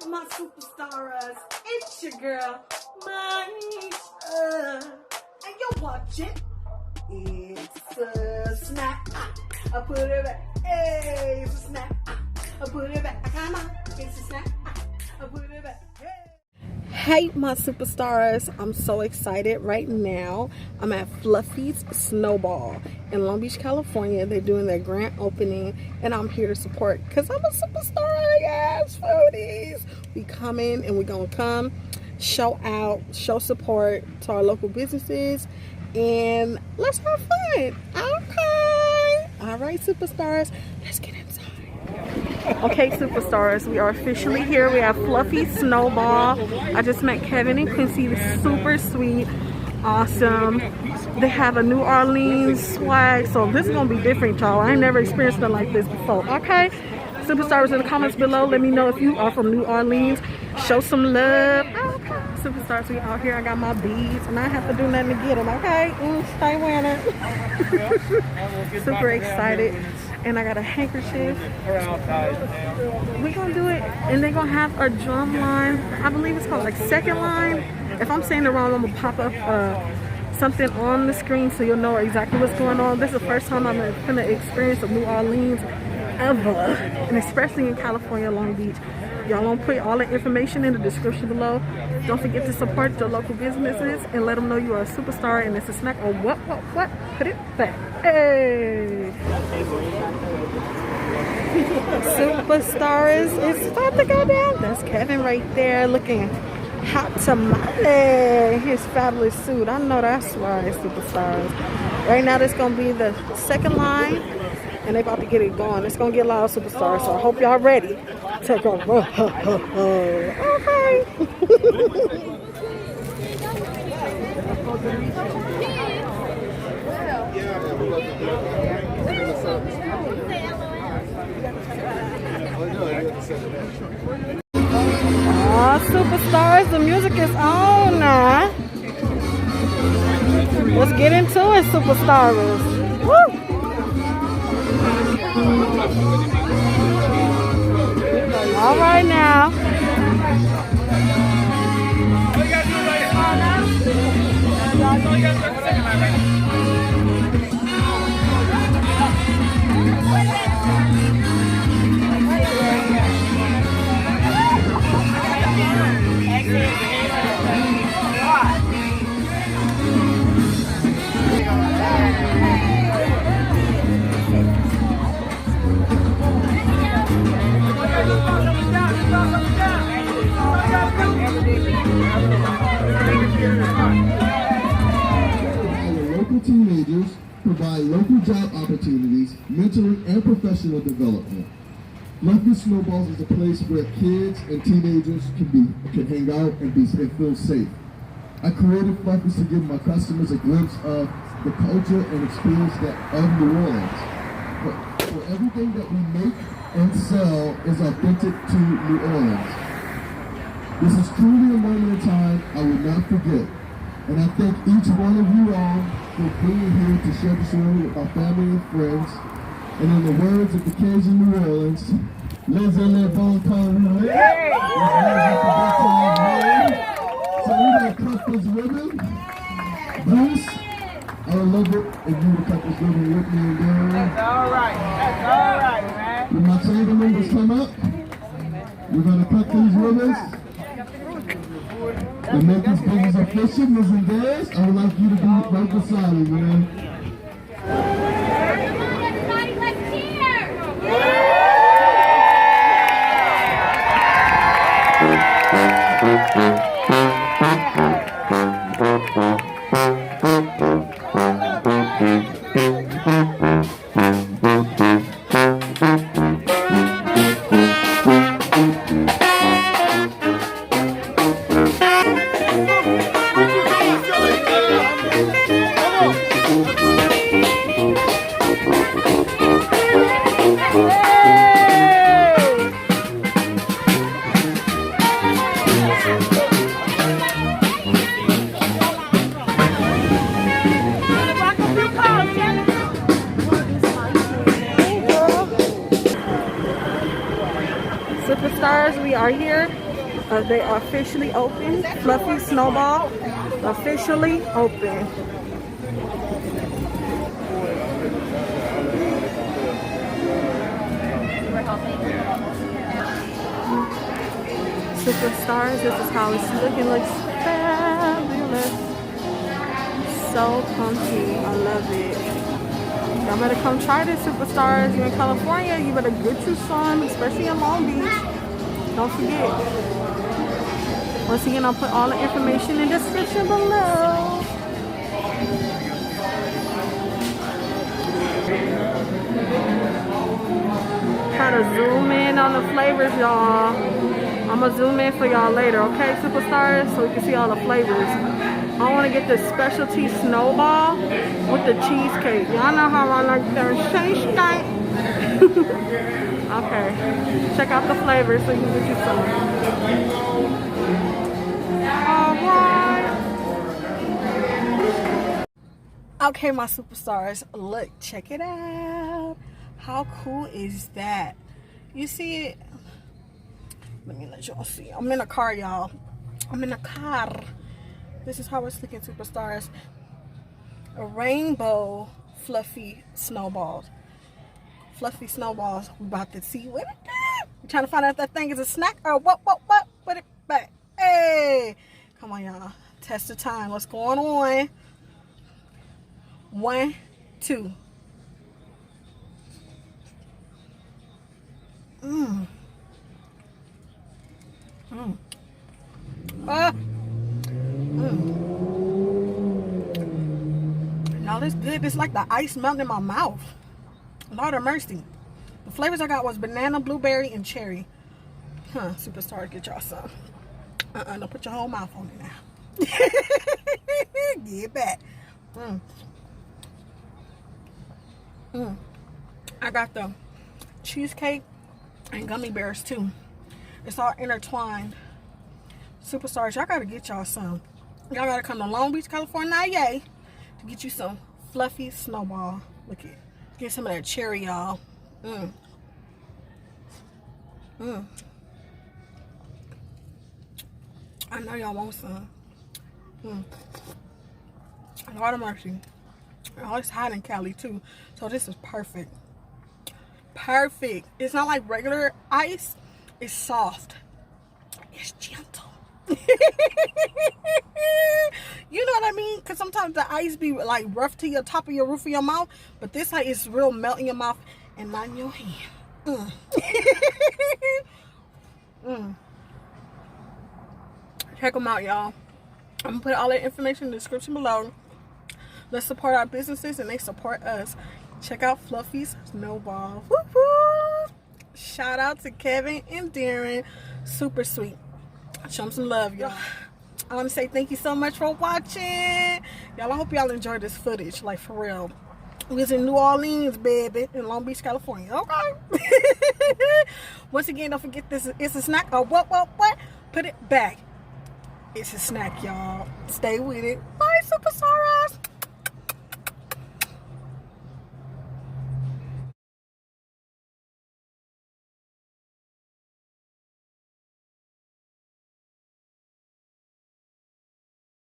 my superstars. It's your girl, Manisha. And you're watching It's a Snack. I put it back. Hey, it's a snack. I put it back. Come on. It's a snack. I put it back. Hey my superstars, I'm so excited right now. I'm at Fluffy's Sno-Ball in Long Beach, California. They're doing their grand opening and I'm here to support because I'm a superstar. Yes, foodies. We coming and we're gonna come show out, show support to our local businesses, and let's have fun. Okay. All right, superstars, let's get inside. Okay, superstars, we are officially here. We have Fluffy Sno-Ball. I just met Kevyn and Quincy. They're super sweet, awesome. They have a New Orleans swag, so this is gonna be different, y'all. I ain't never experienced nothing like this before. Okay, superstars, in the comments below, let me know if you are from New Orleans. Show some love. Okay, superstars, we out here. I got my beads, and I have to do nothing to get them. Okay, stay wearing it. Super excited. And I got a handkerchief. We're gonna do it, and they're gonna have a drum line. I believe it's called like second line. If I'm saying it wrong, I'm gonna pop up something on the screen so you'll know exactly what's going on. This is the first time I'm gonna experience of New Orleans ever, and especially in California, Long Beach. Y'all gonna put all the information in the description below. Don't forget to support your local businesses and let them know you are a superstar and it's a snack or what? Put it back. Hey! Superstars, it's about to go down. That's Kevyn right there looking hot tamale. His fabulous suit. I know that's right, superstars. Right now, this gonna be the second line. And they about to get it going. It's gonna get a lot of superstars, so I hope y'all ready to go. Okay. Superstars, the music is on now. Let's get into it, superstars. Woo! All right now. Local teenagers, provide local job opportunities, mentoring, and professional development. Fluffy Sno-Balls is a place where kids and teenagers can hang out and feel safe. I created Fluffy to give my customers a glimpse of the culture and experience of New Orleans. For everything that we make and sell is authentic to New Orleans. This is truly a moment in time I will not forget. And I thank each one of you all for being here to share this moment with my family and friends. And in the words of the kids in New Orleans, les élèves comme we live. So we're going to cut this ribbon. Bruce, I would love it if you would cut this ribbon with me and Darren. That's all right. That's all right, man. When my chamber members come up, we're going to cut these ribbons. To make this business official, Ms. and Des, I would like you to be right beside me, man. Everybody, let's cheer! Superstars, we are here They are officially open. Fluffy Sno-Ball officially open. Superstars, this is how it's looking. Looks fabulous. So comfy. I love it. Y'all better come try this, Superstars. You're in California, you better get you some, especially in Long Beach. Don't forget. Once again, I'll put all the information in the description below. Try to zoom in on the flavors, y'all. I'm gonna zoom in for y'all later, okay, Superstars, so we can see all the flavors. I want to get the specialty Sno-Ball with the cheesecake. Y'all know how I like their cheesecake. Okay, check out the flavors so you can get you some. Alright. Okay, my Superstars, look, check it out. How cool is that? You see it? Let me let y'all see. I'm in a car, y'all. I'm in a car. This is how it's looking, Superstars. A rainbow fluffy Sno-Balls. Fluffy Sno-Balls. We about to see what it is. We're trying to find out if that thing is a snack or what. Put it back. Hey. Come on, y'all. Test the time. What's going on? 1, 2. No, this good. It's like the ice melting in my mouth. Lord of mercy. The flavors I got was banana, blueberry, and cherry. Superstar, get y'all some. Don't put your whole mouth on it now. Get back. I got the cheesecake and gummy bears too. It's all intertwined. Superstars, y'all gotta get y'all some. Y'all gotta come to Long Beach, California, yay, to get you some fluffy Sno-Ball. Look at, get some of that cherry, y'all. I know y'all want some. Lord of mercy. Oh, it's hot in Cali too, so this is perfect. Perfect. It's not like regular ice. It's soft. It's gentle. You know what I mean? Because sometimes the ice be like rough to your top of your roof of your mouth, but this ice is real melt in your mouth and not in your hand. Check them out, y'all. I'm gonna put all that information in the description below. Let's support our businesses and they support us. Check out Fluffy's Sno-Ball. Woo-hoo! Shout out to Kevyn and Darren. Super sweet. Show them some love, y'all. I want to say thank you so much for watching. Y'all, I hope y'all enjoyed this footage. Like, for real. We was in New Orleans, baby. In Long Beach, California. Okay. Once again, don't forget this. It's a snack. Or what? Put it back. It's a snack, y'all. Stay with it. Bye, Superstaras.